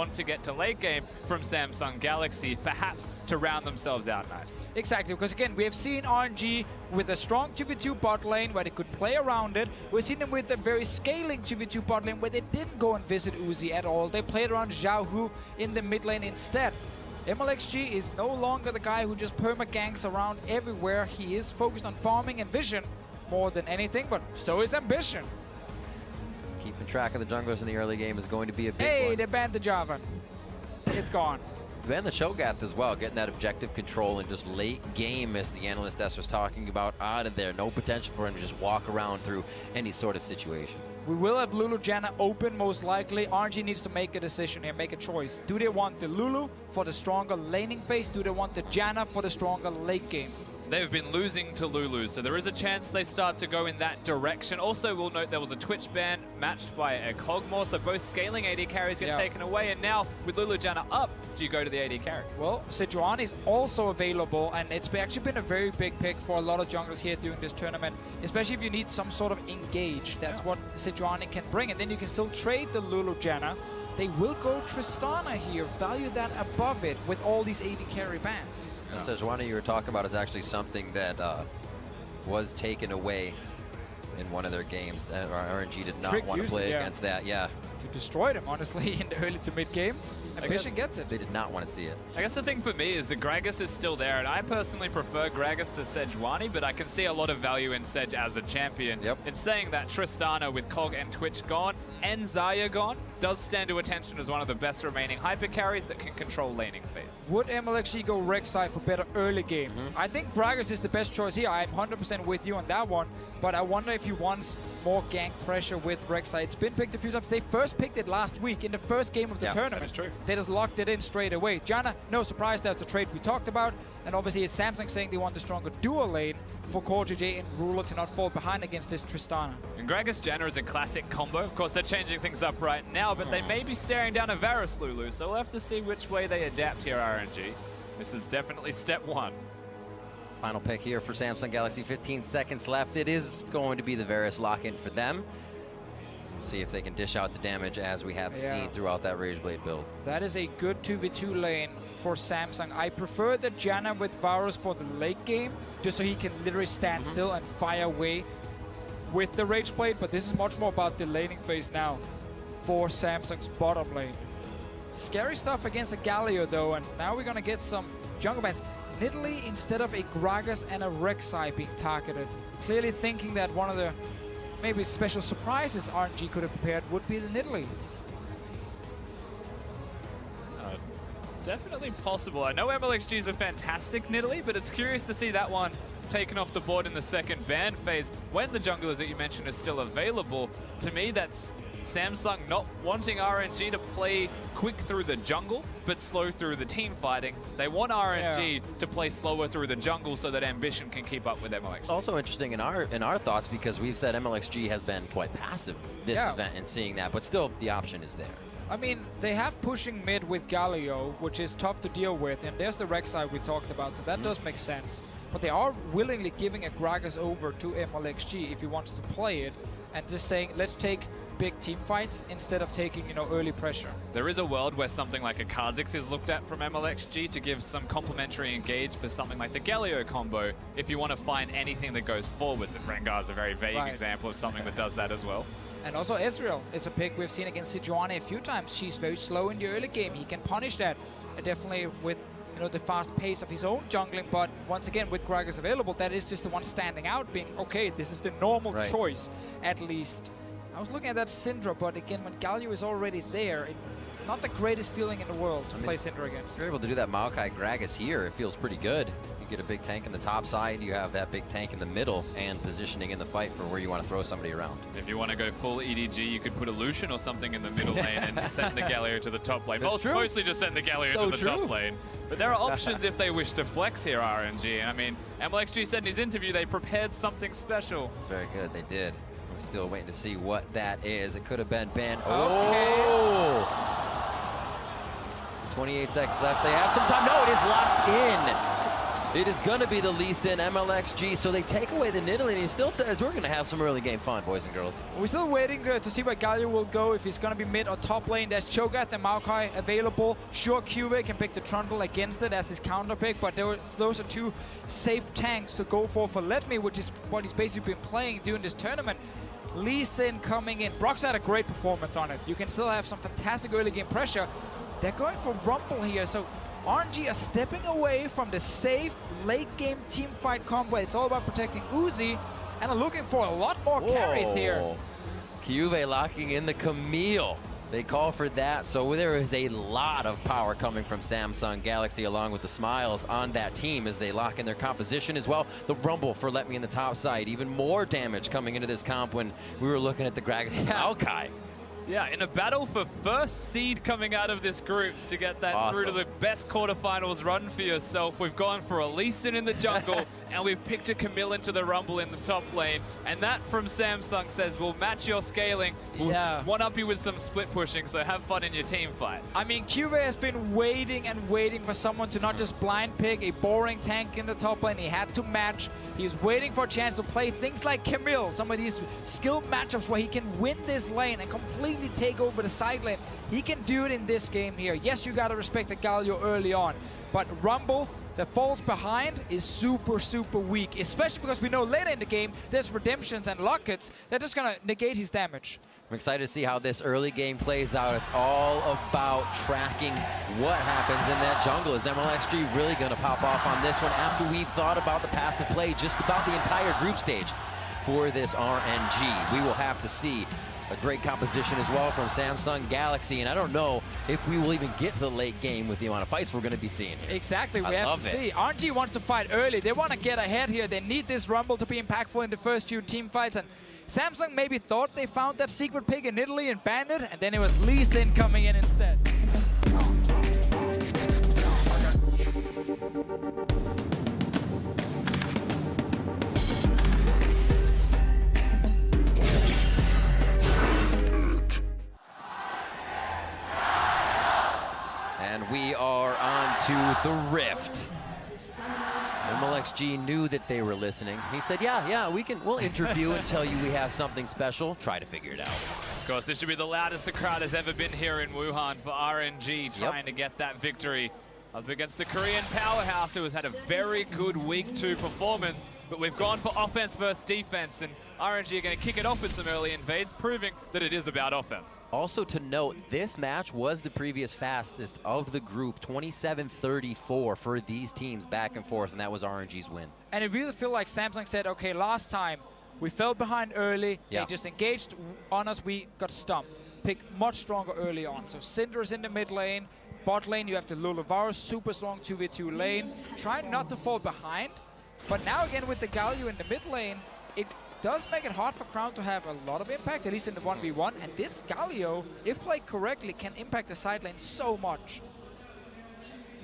want to get to late game from Samsung Galaxy, perhaps to round themselves out nice. Exactly, because again, we have seen RNG with a strong 2v2 bot lane where they could play around it. We've seen them with a very scaling 2v2 bot lane where they didn't go and visit Uzi at all. They played around Xiao Hu in the mid lane instead. MLXG is no longer the guy who just perma-ganks around everywhere. He is focused on farming and vision more than anything, but so is ambition. Keeping track of the junglers in the early game is going to be a big one. Hey, they banned the Java. It's gone. Ban the Cho'Gath as well, getting that objective control and just late game, as the analyst S was talking about, out of there. No potential for him to just walk around through any sort of situation. We will have Lulu Janna open most likely. RNG needs to make a decision here, make a choice. Do they want the Lulu for the stronger laning phase? Do they want the Janna for the stronger late game? They've been losing to Lulu, so there is a chance they start to go in that direction. Also, we'll note there was a Twitch ban matched by a Kog'Maw, so both scaling AD carries get taken away. And now, with Lulu Janna up, do you go to the AD carry? Well, Sejuani is also available, and it's actually been a very big pick for a lot of junglers here during this tournament, especially if you need some sort of engage. That's what Sejuani can bring, and then you can still trade the Lulu Janna. They will go Tristana here, value that above it with all these AD carry bans. The Sejuani you were talking about is actually something that was taken away in one of their games. RNG did not want to play against that, You destroyed him, honestly, in the early to mid game. Ambition gets it. They did not want to see it. I guess the thing for me is that Gragas is still there, and I personally prefer Gragas to Sejuani, but I can see a lot of value in Sej as a champion. In saying that, Tristana with Kog and Twitch gone, and Xayah gone, does stand to attention as one of the best remaining hyper carries that can control laning phase. Would MLXG go Rek'Sai for better early game? I think Gragas is the best choice here. I'm 100% with you on that one, but I wonder if he wants more gank pressure with Rek'Sai. It's been picked a few times. They first picked it last week in the first game of the tournament. That is true. They just locked it in straight away. Janna, no surprise, that's the trade we talked about. And obviously it's Samsung saying they want the stronger dual lane for CoreJJ and Ruler to not fall behind against this Tristana. And Gragas Janna is a classic combo. Of course, they're changing things up right now, but they may be staring down a Varus Lulu, so we'll have to see which way they adapt here, RNG. This is definitely step one. Final pick here for Samsung Galaxy, 15 seconds left. It is going to be the Varus lock-in for them. We'll see if they can dish out the damage as we have seen throughout that Rageblade build. That is a good 2v2 lane for Samsung. I prefer the Janna with Varus for the late game, just so he can literally stand still and fire away with the Rageblade, but this is much more about the laning phase now for Samsung's bottom lane. Scary stuff against a Galio though, and now we're gonna get some jungle bans. Nidalee instead of a Gragas and a Rek'Sai being targeted. Clearly thinking that one of the maybe special surprises RNG could have prepared would be the Nidalee. Definitely possible. I know MLXG is a fantastic Nidalee, but it's curious to see that one taken off the board in the second ban phase when the junglers that you mentioned are still available. To me, that's Samsung not wanting RNG to play quick through the jungle, but slow through the team fighting. They want RNG to play slower through the jungle so that Ambition can keep up with MLXG. Also interesting in our thoughts, because we've said MLXG has been quite passive this event and seeing that, but still the option is there. I mean, they have pushing mid with Galio, which is tough to deal with, and there's the Rek'Sai we talked about, so that does make sense. But they are willingly giving a Gragas over to MLXG if he wants to play it, and just saying, let's take big team fights instead of taking, you know, early pressure. There is a world where something like a Kha'Zix is looked at from MLXG to give some complementary engage for something like the Galio combo if you want to find anything that goes forwards, and Rengar is a very vague example of something that does that as well. And also Ezreal is a pick we've seen against Sejuani a few times. She's very slow in the early game. He can punish that, and definitely with the fast pace of his own jungling, but once again with Gragas available, that is just the one standing out, being okay, this is the normal choice at least. I was looking at that Syndra, but again, when Galio is already there, it's not the greatest feeling in the world to play Syndra against. If you're able to do that Maokai Gragas here, it feels pretty good. You get a big tank in the top side, you have that big tank in the middle, and positioning in the fight for where you want to throw somebody around. If you want to go full EDG, you could put a Lucian or something in the middle lane and send the Galio to the top lane. Mostly just send the Galio to the top lane. But there are options if they wish to flex here, RNG. I mean, MLXG said in his interview they prepared something special. It's very good, they did. We're still waiting to see what that is. It could have been Ben. 28 seconds left. They have some time. No, it is locked in. It is going to be the Lee Sin MLXG, so they take away the Nidalee, and he still says we're going to have some early game fun, boys and girls. We're still waiting to see where Galio will go, if he's going to be mid or top lane. There's Cho'Gath and Maokai available. Sure, Cuvee can pick the Trundle against it as his counter pick, but those are two safe tanks to go for Letme, which is what he's basically been playing during this tournament. Lee Sin coming in. Brock's had a great performance on it. You can still have some fantastic early game pressure. They're going for Rumble here, so RNG are stepping away from the safe late game team fight comp where it's all about protecting Uzi and are looking for a lot more carries here. Cuvee locking in the Camille. They call for that, so there is a lot of power coming from Samsung Galaxy along with the smiles on that team as they lock in their composition as well. The Rumble for Let Me in the top side. Even more damage coming into this comp when we were looking at the Gragas and Maokai. Yeah, in a battle for first seed coming out of this groups to get that through to the best quarterfinals run for yourself. We've gone for a Lee Sin in the jungle, and we've picked a Camille into the Rumble in the top lane. And that from Samsung says, we'll match your scaling. We'll one-up you with some split pushing, so have fun in your team fights. I mean, Cuvee has been waiting and waiting for someone to not just blind pick a boring tank in the top lane. He had to match. He's waiting for a chance to play things like Camille, some of these skill matchups where he can win this lane and completely take over the side lane. He can do it in this game here. Yes, you gotta respect the Galio early on, but Rumble that falls behind is super, super weak, especially because we know later in the game there's redemptions and lockets that are just gonna negate his damage. I'm excited to see how this early game plays out. It's all about tracking what happens in that jungle. Is MLXG really going to pop off on this one after we've thought about the passive play just about the entire group stage for this RNG? We will have to see. A great composition as well from Samsung Galaxy, and I don't know if we will even get to the late game with the amount of fights we're going to be seeing here. Exactly, we have to see. RNG wants to fight early. They want to get ahead here. They need this Rumble to be impactful in the first few team fights, and Samsung maybe thought they found that secret pick in Italy and banned it, and then it was Lee Sin coming in instead. And we are on to the Rift. MLXG knew that they were listening. He said, yeah, we'll interview and tell you we have something special. Try to figure it out. Of course, this should be the loudest the crowd has ever been here in Wuhan for RNG, trying to get that victory up against the Korean powerhouse, who has had a very good week 2 performance. But we've gone for offense versus defense, and RNG are going to kick it off with some early invades, proving that it is about offense. Also to note, this match was the previous fastest of the group, 27-34 for these teams back and forth, and that was RNG's win. And it really feels like Samsung said, okay, last time we fell behind early, they just engaged on us, we got stumped. Pick much stronger early on. So Syndra's in the mid lane, bot lane you have the Lulavaros, super strong 2v2 lane, trying not to fall behind. But now again with the Galio in the mid lane, it does make it hard for Crown to have a lot of impact, at least in the 1v1. And this Galio, if played correctly, can impact the side lane so much.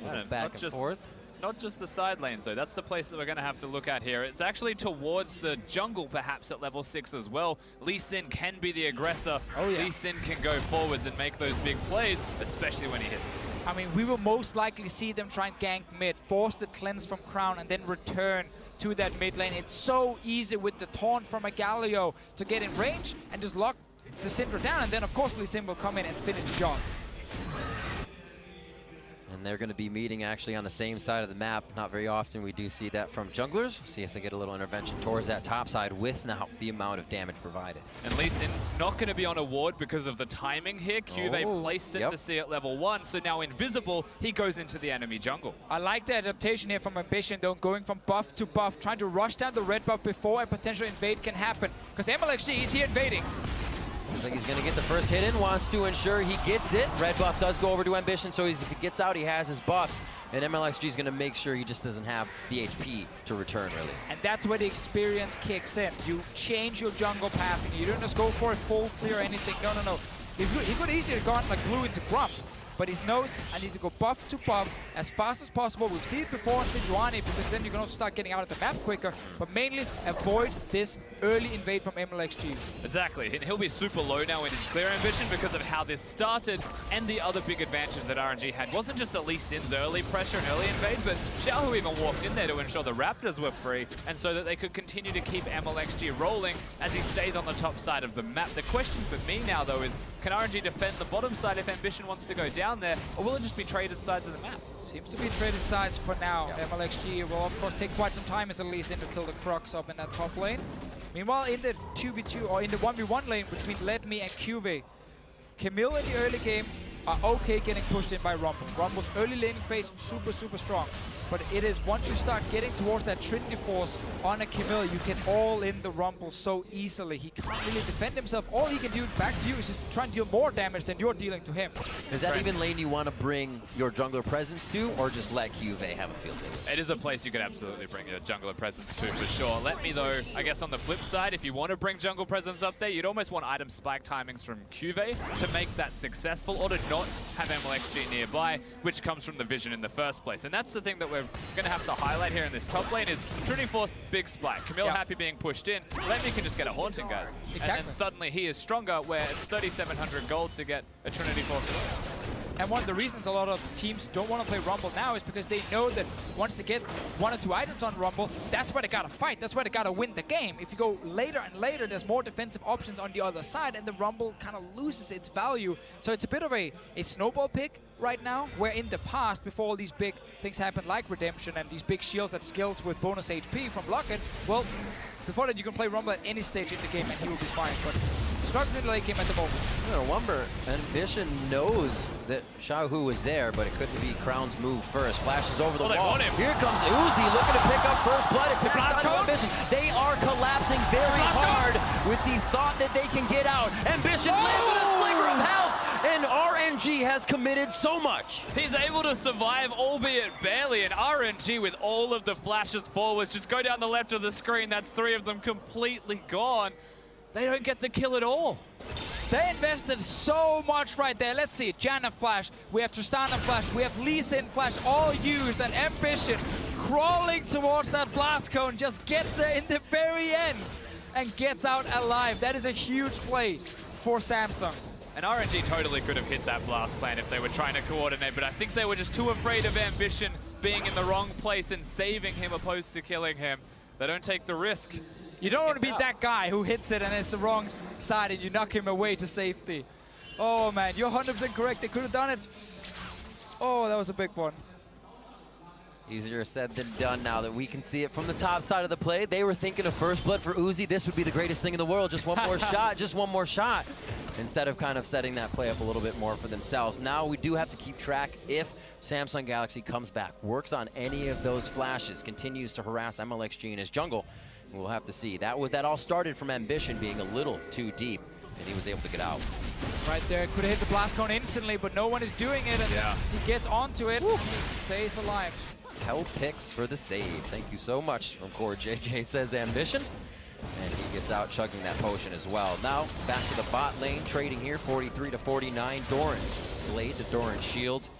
Yeah, back and forth. Not just the side lanes, though. That's the place that we're going to have to look at here. It's actually towards the jungle, perhaps, at level 6 as well. Lee Sin can be the aggressor. Lee Sin can go forwards and make those big plays, especially when he hits 6. I mean, we will most likely see them try and gank mid, force the cleanse from Crown, and then return to that mid lane. It's so easy with the taunt from a Galio to get in range and just lock the Syndra down, and then, of course, Lee Sin will come in and finish the job. And they're going to be meeting actually on the same side of the map. Not very often we do see that from junglers. See if they get a little intervention towards that top side with now the amount of damage provided. And Lee Sin's not going to be on a ward because of the timing here. Cuvee placed it to see at level 1, so now invisible, he goes into the enemy jungle. I like the adaptation here from Ambition, though, going from buff to buff, trying to rush down the red buff before a potential invade can happen. Because MLXG is here invading. Looks like he's going to get the first hit in, wants to ensure he gets it. Red buff does go over to Ambition, so if he gets out, he has his buffs. And MLXG is going to make sure he just doesn't have the HP to return, really. And that's where the experience kicks in. You change your jungle pathing. You don't just go for a full clear or anything. No. He could easily have gone like glue into Grump. but he knows I need to go buff to buff as fast as possible. We've seen it before in Sejuani, because then you can also start getting out of the map quicker, but mainly avoid this early invade from MLXG. Exactly, and he'll be super low now in his clear ambition because of how this started, and the other big advantage that RNG had wasn't just at least Sin's early pressure and early invade, but Xiao even walked in there to ensure the Raptors were free, and so that they could continue to keep MLXG rolling as he stays on the top side of the map. The question for me now, though, is can RNG defend the bottom side if Ambition wants to go down there, or will it just be traded sides of the map? Seems to be traded sides for now. Yeah. MLXG will, of course, take quite some time as a Lee Sin to kill the Crux up in that top lane. Meanwhile, in the 2v2 or in the 1v1 lane between Ledme and Cuvee, Camille in the early game are okay getting pushed in by Rumble. Rumble's early laning phase super strong. But it is once you start getting towards that Trinity Force on a Camille, you can all in the Rumble so easily. He can't really defend himself. All he can do back to you is just try and deal more damage than you're dealing to him. Is that even lane you want to bring your jungler presence to, or just let Cuvee have a field day? It is a place you could absolutely bring your jungler presence to, for sure. Let me, though, I guess on the flip side, if you want to bring jungle presence up there, you'd almost want item spike timings from Cuvee to make that successful, or to not have MLXG nearby, which comes from the vision in the first place. And that's the thing that we're going to have to highlight here in this top lane is Trinity Force, big spike. Camille happy being pushed in. Lemmy can just get a haunting, guys. Exactly. And then suddenly he is stronger, where it's 3,700 gold to get a Trinity Force. And one of the reasons a lot of teams don't want to play Rumble now is because they know that once they get 1 or 2 items on Rumble, that's where they gotta fight. That's where they gotta win the game. If you go later and later, there's more defensive options on the other side, and the Rumble kind of loses its value. So it's a bit of a snowball pick right now, where in the past, before all these big things happened like Redemption and these big shields that skills with bonus HP from Locket, well, before that you can play Rumble at any stage in the game and he will be fine. But struggles in the late game at the moment. Wumber, Ambition knows that Xiaohu is there, but it couldn't be Crown's move first. Flashes over the wall. Here comes Uzi looking to pick up first blood. Attack on Ambition. They are collapsing very hard with the thought that they can get out. Ambition lives with a sliver of health, and RNG has committed so much. He's able to survive, albeit barely, and RNG with all of the flashes forwards. Just go down the left of the screen. That's 3 of them completely gone. They don't get the kill at all. They invested so much right there. Let's see, Janna flash, we have Tristana flash, we have Lee Sin flash, all used, and Ambition crawling towards that blast cone, just gets there in the very end and gets out alive. That is a huge play for Samsung. And RNG totally could have hit that blast plan if they were trying to coordinate, but I think they were just too afraid of Ambition being in the wrong place and saving him opposed to killing him. They don't take the risk. You don't want to be that guy who hits it and it's the wrong side and you knock him away to safety. Oh man, you're 100% correct. They could have done it. Oh, that was a big one. Easier said than done now that we can see it from the top side of the play. They were thinking of first blood for Uzi. This would be the greatest thing in the world. Just one more shot, just one more shot. Instead of kind of setting that play up a little bit more for themselves. Now we do have to keep track if Samsung Galaxy comes back, works on any of those flashes, continues to harass MLXG in his jungle. We'll have to see. That all started from Ambition being a little too deep, and he was able to get out. Right there, could have hit the blast cone instantly, but no one is doing it, and he gets onto it, and he stays alive. Hell picks for the save. Thank you so much from Core JJ, says Ambition. And he gets out chugging that potion as well. Now, back to the bot lane, trading here, 43 to 49. Doran's blade to Doran's shield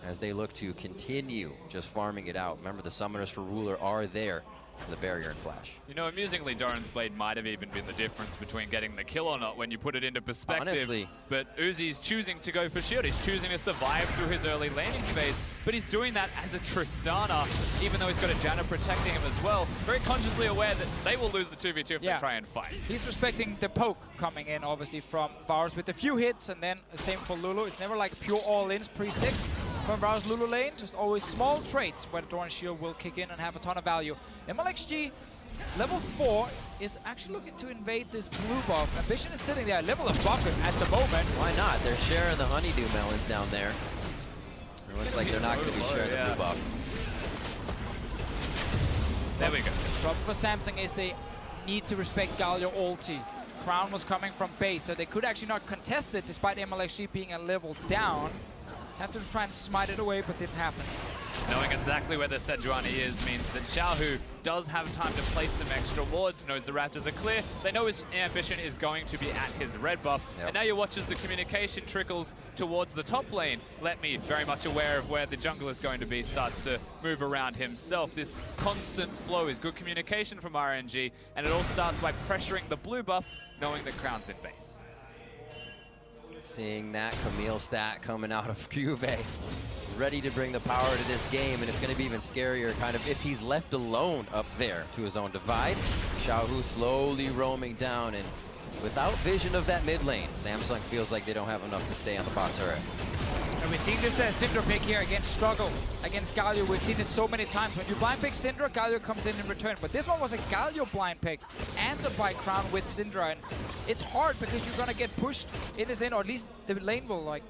as they look to continue just farming it out. Remember, the summoners for Ruler are there. The barrier and flash. You know, amusingly, Doran's blade might have even been the difference between getting the kill or not when you put it into perspective. Honestly. But Uzi's choosing to go for shield. He's choosing to survive through his early laning phase, but he's doing that as a Tristana, even though he's got a Janna protecting him as well. Very consciously aware that they will lose the 2v2 if they try and fight. He's respecting the poke coming in, obviously, from Varus with a few hits, and then the same for Lulu. It's never like pure all-ins pre-6 from Varus Lulu lane, just always small traits where the Doran shield will kick in and have a ton of value. MLXG, level 4, is actually looking to invade this blue buff. Ambition is sitting there, level above him at the moment. Why not? They're sharing the honeydew melons down there. It looks like they're not going to be sharing the blue buff. There we go. The problem for Samsung is they need to respect Galio ulti. Crown was coming from base, so they could actually not contest it despite MLXG being a level down. Have to try and smite it away, but didn't happen. Knowing exactly where the Sejuani is means that Xiaohu does have time to place some extra wards, knows the Raptors are clear. They know his ambition is going to be at his red buff. Yep. And now you watch as the communication trickles towards the top lane. Let me, very much aware of where the jungle is going to be, starts to move around himself. This constant flow is good communication from RNG, and it all starts by pressuring the blue buff, knowing that Crown's in base. Seeing that Camille stat coming out of Cuvée, ready to bring the power to this game, and it's going to be even scarier kind of if he's left alone up there to his own divide. Xiaohu slowly roaming down, and without vision of that mid lane, Samsung feels like they don't have enough to stay on the bot turret. And we've seen this Syndra pick here against Struggle, against Galio. We've seen it so many times. When you blind pick Syndra, Galio comes in return. But this one was a Galio blind pick, answered by Crown with Syndra. And it's hard because you're going to get pushed in this lane, or at least the lane will like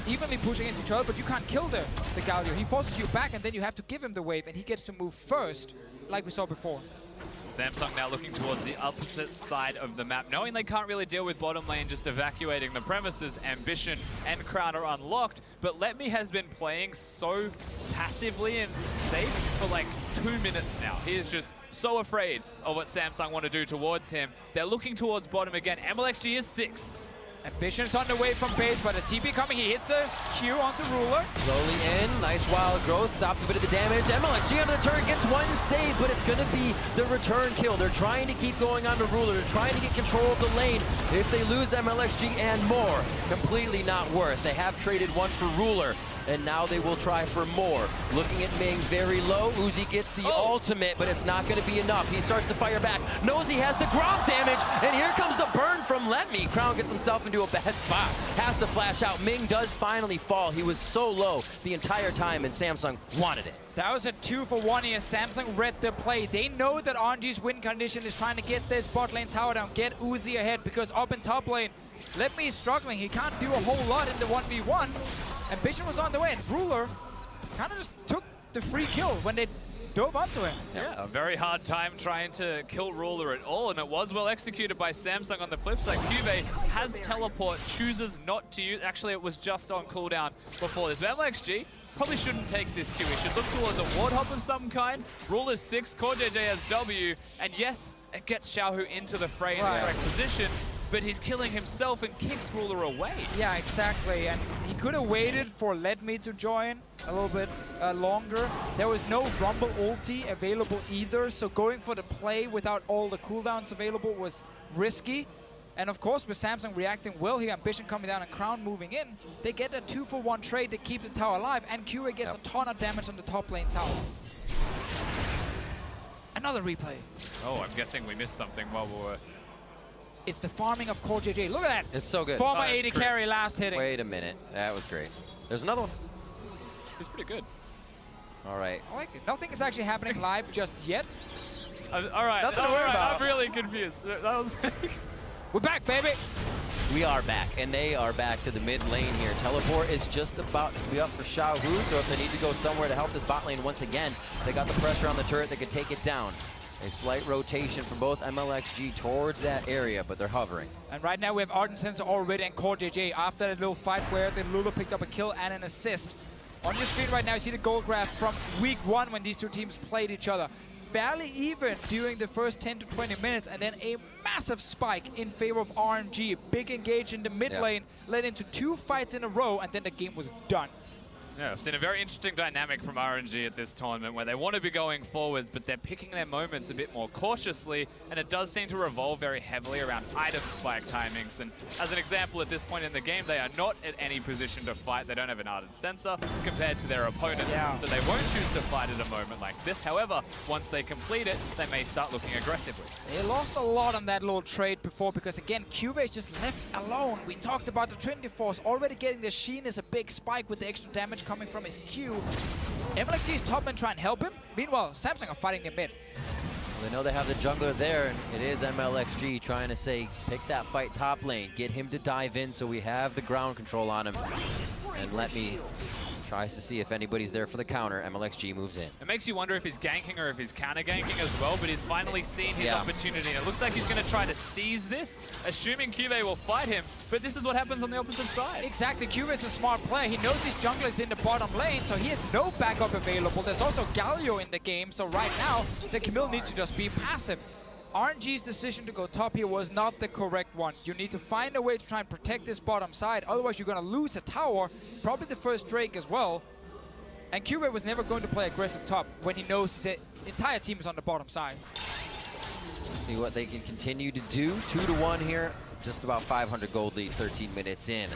evenly push against each other, but you can't kill the Galio. He forces you back, and then you have to give him the wave, and he gets to move first, like we saw before. Samsung now looking towards the opposite side of the map, knowing they can't really deal with bottom lane, just evacuating the premises. Ambition and Crown are unlocked, but Let Me has been playing so passively and safe for like 2 minutes now. He is just so afraid of what Samsung want to do towards him. They're looking towards bottom again. MLXG is 6. Ambition is on the way from base, but a TP coming. He hits the Q onto Ruler. Slowly in, nice wild growth, stops a bit of the damage. MLXG under the turret gets one save, but it's going to be the return kill. They're trying to keep going on to Ruler. They're trying to get control of the lane. If they lose MLXG and more, completely not worth. They have traded one for Ruler, and now they will try for more. Looking at Ming very low. Uzi gets the ultimate, but it's not going to be enough. He starts to fire back. Knows he has the Gromp damage, and here comes the burn from Let Me. Crown gets himself into a bad spot. Has to flash out. Ming does finally fall. He was so low the entire time, and Samsung wanted it. That was a 2-for-1 here. Samsung read the play. They know that RNG's win condition is trying to get this bot lane tower down, get Uzi ahead, because up in top lane, Let Me is struggling. He can't do a whole lot in the 1v1. Ambition was on the way, and Ruler kind of just took the free kill when they dove onto him. Yeah, a very hard time trying to kill Ruler at all, and it was well executed by Samsung on the flip side. Cuvée has teleport, chooses not to use. Actually, it was just on cooldown before this. But MLXG probably shouldn't take this Q. He should look towards a Warthog of some kind. Ruler's 6, Core JJ has W, and yes, it gets Xiaohu into the fray in the correct position, but he's killing himself and kicks Ruler away. Yeah, exactly. And he could have waited for Let Me to join a little bit longer. There was no Rumble ulti available either, so going for the play without all the cooldowns available was risky. And of course, with Samsung reacting well here, Ambition coming down and Crown moving in, they get a 2-for-1 trade to keep the tower alive, and Cuvée gets a ton of damage on the top lane tower. Another replay. Oh, I'm guessing we missed something while we were... It's the farming of Core JJ. Look at that. It's so good. Former 80 carry last hitting. Wait a minute. That was great. There's another one. He's pretty good. All right. I like it. Nothing is actually happening live just yet. All right. Nothing to worry about. I'm really confused. That was... We're back, baby. We are back, and they are back to the mid lane here. Teleport is just about to be up for Xiaohu, so if they need to go somewhere to help this bot lane once again, they got the pressure on the turret that could take it down. A slight rotation from both MLXG towards that area, but they're hovering. And right now we have Ardent Sensor already and Core JJ after that little fight where the Lulu picked up a kill and an assist. On your screen right now, you see the goal graph from week 1 when these two teams played each other. Fairly even during the first 10 to 20 minutes, and then a massive spike in favor of RNG. Big engage in the mid lane, led into 2 fights in a row, and then the game was done. Yeah, I've seen a very interesting dynamic from RNG at this tournament where they want to be going forwards, but they're picking their moments a bit more cautiously, and it does seem to revolve very heavily around item spike timings. And as an example, at this point in the game, they are not at any position to fight. They don't have an ardent sensor compared to their opponent, so they won't choose to fight at a moment like this. However, once they complete it, they may start looking aggressively. They lost a lot on that little trade before because, again, Cuvée is just left alone. We talked about the Trinity Force already getting the Sheen is a big spike with the extra damage coming from his Q. MLXG's top man trying to help him. Meanwhile, Samsung are fighting the mid. Well, they know they have the jungler there, and it is MLXG trying to say, pick that fight top lane, get him to dive in so we have the ground control on him. And Let Me Tries to see if anybody's there for the counter. MLXG moves in. It makes you wonder if he's ganking or if he's counter-ganking as well, but he's finally seen his opportunity. And it looks like he's going to try to seize this, assuming Cuvée will fight him. But this is what happens on the opposite side. Exactly. Cuvé's a smart player. He knows his jungler is in the bottom lane, so he has no backup available. There's also Galio in the game, so right now, the Camille needs to just be passive. RNG's decision to go top here was not the correct one. You need to find a way to try and protect this bottom side, otherwise you're going to lose a tower, probably the first Drake as well. And Cuvée was never going to play aggressive top when he knows his entire team is on the bottom side. See what they can continue to do. 2-1 here. Just about 500 gold lead, 13 minutes in.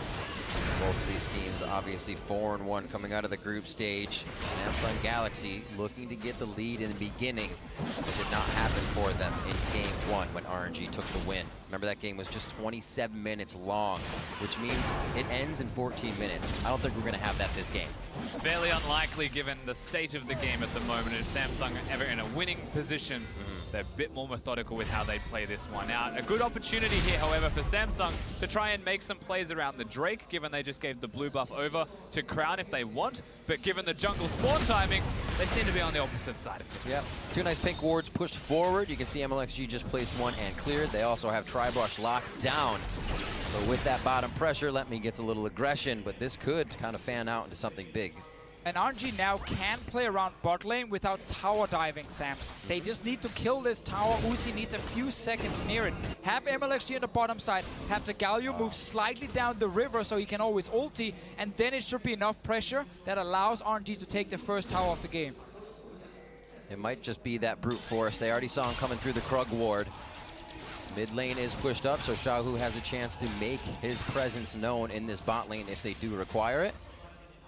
Both of these teams obviously 4-1 coming out of the group stage. Samsung Galaxy looking to get the lead in the beginning. It did not happen for them in game 1 when RNG took the win. Remember, that game was just 27 minutes long, which means it ends in 14 minutes. I don't think we're going to have that this game. Fairly unlikely given the state of the game at the moment. If Samsung are ever in a winning position, they're a bit more methodical with how they play this one out. A good opportunity here, however, for Samsung to try and make some plays around the Drake, given they just gave the blue buff over to Crown if they want. But given the jungle spawn timings, they seem to be on the opposite side of things. Yep. 2 nice pink wards pushed forward. You can see MLXG just placed one and cleared. They also have Tribrush locked down. So with that bottom pressure, Let Me gets a little aggression, but this could kind of fan out into something big. And RNG now can play around bot lane without tower diving Samsung. They just need to kill this tower. Uzi needs a few seconds near it. Have MLXG on the bottom side, have the Galio move slightly down the river so he can always ulti, and then it should be enough pressure that allows RNG to take the first tower of the game. It might just be that brute force. They already saw him coming through the Krug ward. Mid lane is pushed up, so Xiaohu has a chance to make his presence known in this bot lane if they do require it.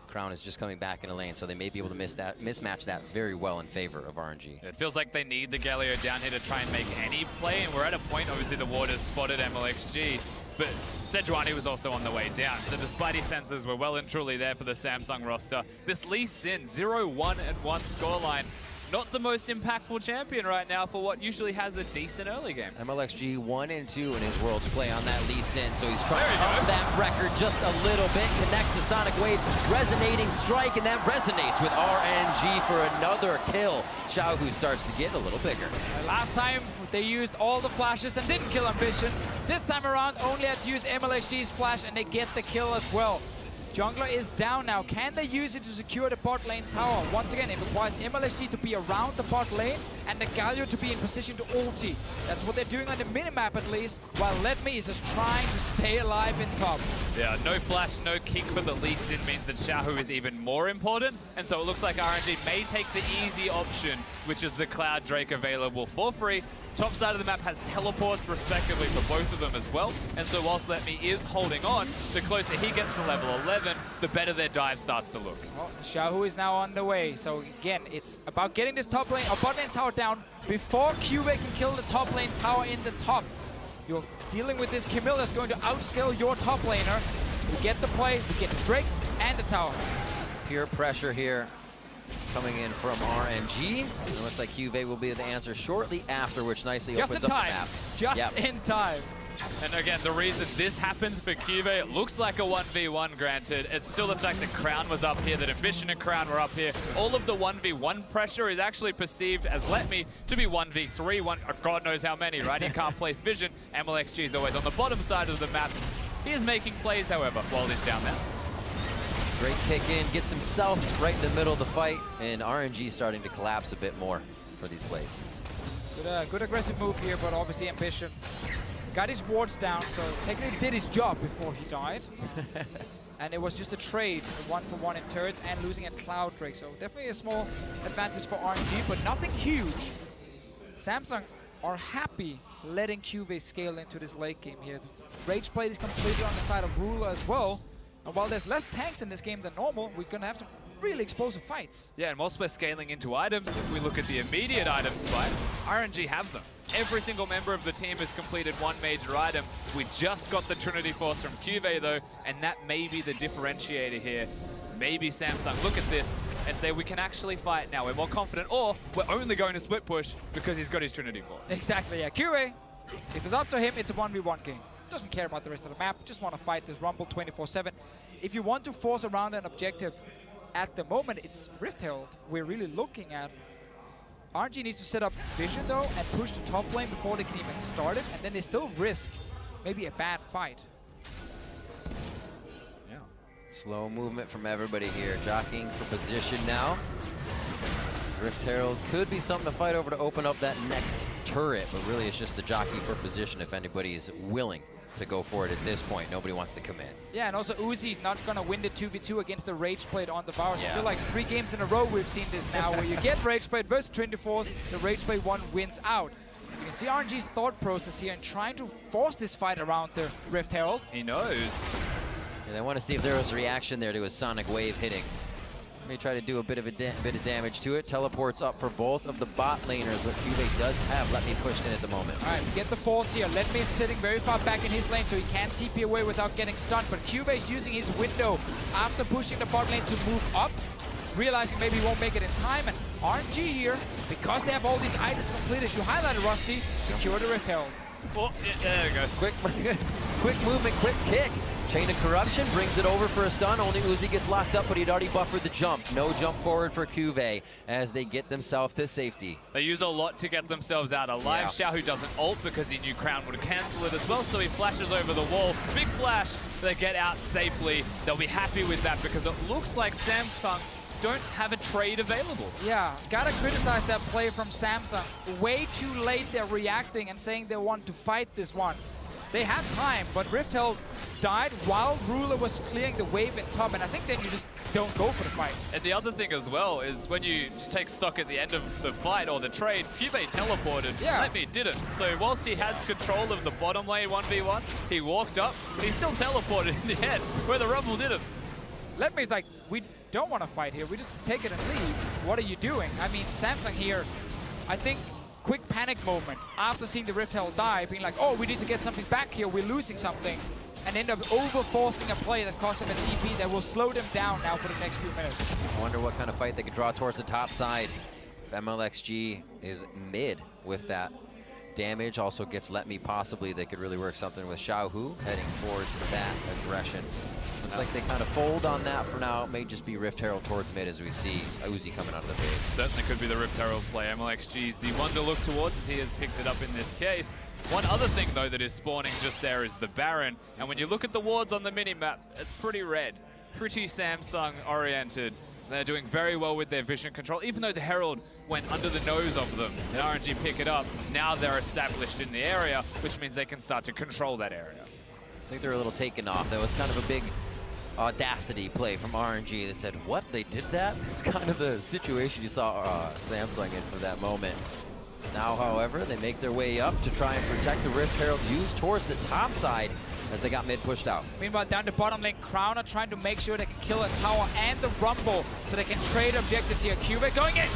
Crown is just coming back in a lane, so they may be able to mismatch that very well in favor of RNG. It feels like they need the Galio down here to try and make any play, and we're at a point, obviously the ward has spotted MLXG, but Sejuani was also on the way down, so the Spidey sensors were well and truly there for the Samsung roster. This Lee Sin, 0-1 and 1 scoreline. Not the most impactful champion right now for what usually has a decent early game. MLXG 1-2 in his Worlds play on that Lee Sin, so he's trying to up that record just a little bit. Connects the Sonic Wave, resonating strike, and that resonates with RNG for another kill. Xiaohu starts to get a little bigger. Last time they used all the flashes and didn't kill Ambition. This time around only had to use MLXG's flash and they get the kill as well. Jungler is down now. Can they use it to secure the bot lane tower? Once again, it requires MLXG to be around the bot lane and the Galio to be in position to ulti. That's what they're doing on the minimap at least, while Let Me is just trying to stay alive in top. Yeah, no flash, no kick for the Lee Sin means that Xiaohu is even more important, and so it looks like RNG may take the easy option, which is the Cloud Drake available for free. Top side of the map has teleports respectively for both of them as well, and so whilst Let Me is holding on, the closer he gets to level 11, the better their dive starts to look. Well, Xiaohu is now on the way, so again, it's about getting this top lane or bot lane tower down before Cuvée can kill the top lane tower in the top. You're dealing with this Camille that's going to outscale your top laner. We get the play, we get the Drake and the tower. Pure pressure here coming in from RNG. It looks like Cuvée will be the answer shortly after, which nicely opens up the map. Just in time. And again, the reason this happens for Cuvée, it looks like a 1v1 granted. It's still the fact that Crown was up here, that Ambition and Crown were up here. All of the 1v1 pressure is actually perceived as Let Me to be 1v3, God knows how many, right? He can't place vision. MLXG is always on the bottom side of the map. He is making plays, however, while he's down there. Great kick in, gets himself right in the middle of the fight, and RNG starting to collapse a bit more for these plays. Good aggressive move here, but obviously Ambition got his wards down, so technically did his job before he died. And it was just a trade, a 1-for-1 in turrets and losing a Cloud Drake, so definitely a small advantage for RNG, but nothing huge. Samsung are happy letting Cuvée scale into this late game here. The Rage plate is completely on the side of Ruler as well. And while there's less tanks in this game than normal, we're going to have to really explosive fights. Yeah, and whilst we're scaling into items, if we look at the immediate item spikes, RNG have them. Every single member of the team has completed one major item. We just got the Trinity Force from Cuvée though, and that may be the differentiator here. Maybe Samsung look at this and say we can actually fight now. We're more confident, or we're only going to split push because he's got his Trinity Force. Exactly, yeah. Cuvée, if it's up to him, it's a 1v1 game. Doesn't care about the rest of the map, just want to fight this Rumble 24/7. If you want to force around an objective, at the moment, it's Rift Herald we're really looking at. RNG needs to set up vision, though, and push the top lane before they can even start it, and then they still risk maybe a bad fight. Yeah. Slow movement from everybody here. Jockeying for position now. Rift Herald could be something to fight over to open up that next turret, but really it's just the jockey for position if anybody is willing to go for it at this point. Nobody wants to commit. Yeah, and also Uzi's not going to win the 2v2 against the Rage Blade on the Varus. Yeah. I feel like 3 games in a row we've seen this now, where you get Rage Blade versus 24s, the Rage Blade 1 wins out. You can see RNG's thought process here and trying to force this fight around the Rift Herald. He knows. And I want to see if there was a reaction there to a Sonic Wave hitting. May try to do a bit of damage to it. Teleports up for both of the bot laners, but Cube does have Let Me pushed in at the moment. All right, we get the force here. Let Me is sitting very far back in his lane, so he can't TP away without getting stunned. But Cube is using his window after pushing the bot lane to move up, realizing maybe he won't make it in time. And RNG here, because they have all these items complete, as you highlighted, Rusty, secure the Rift Herald. Oh, yeah, there we go. Quick movement, quick kick. Chain of Corruption brings it over for a stun. Only Uzi gets locked up, but he'd already buffered the jump. No jump forward for Cuvée as they get themselves to safety. They use a lot to get themselves out alive. Yeah. Xiaohu doesn't ult because he knew Crown would cancel it as well, so he flashes over the wall. Big flash, they get out safely. They'll be happy with that because it looks like Samsung don't have a trade available. Yeah, gotta criticize that play from Samsung. Way too late they're reacting and saying they want to fight this one. They had time, but Rift Herald died while Ruler was clearing the wave in top, and I think then you just don't go for the fight. And the other thing as well is when you just take stock at the end of the fight or the trade, Cuvée teleported, Yeah. Let Me didn't. So whilst he had control of the bottom lane 1v1, he walked up, he still teleported in the end, where the Rumble didn't. Let Me's like, we don't want to fight here, we just take it and leave. What are you doing? I mean, Samsung here, I think, quick panic moment after seeing the Rift Herald die, being like, oh, we need to get something back here, we're losing something, and end up over-forcing a play that cost them a TP that will slow them down now for the next few minutes. I wonder what kind of fight they could draw towards the top side. If MLXG is mid with that damage, also gets Let Me possibly, they could really work something with Xiaohu heading towards the back aggression. Looks like they kind of fold on that for now. It may just be Rift Herald towards mid as we see Uzi coming out of the base. Certainly could be the Rift Herald play. MLXG's the one to look towards as he has picked it up in this case. One other thing, though, that is spawning just there is the Baron. And when you look at the wards on the minimap, it's pretty red, pretty Samsung-oriented. They're doing very well with their vision control, even though the Herald went under the nose of them and RNG pick it up. Now they're established in the area, which means they can start to control that area. I think they're a little taken off. That was kind of a big audacity play from RNG. They said, what? They did that? It's kind of the situation you saw Samsung in for that moment. Now, however, they make their way up to try and protect the Rift Herald used towards the top side as they got mid pushed out. Meanwhile, down the bottom lane, Crown are trying to make sure they can kill a tower and the Rumble so they can trade objectives here. Cuvée going in!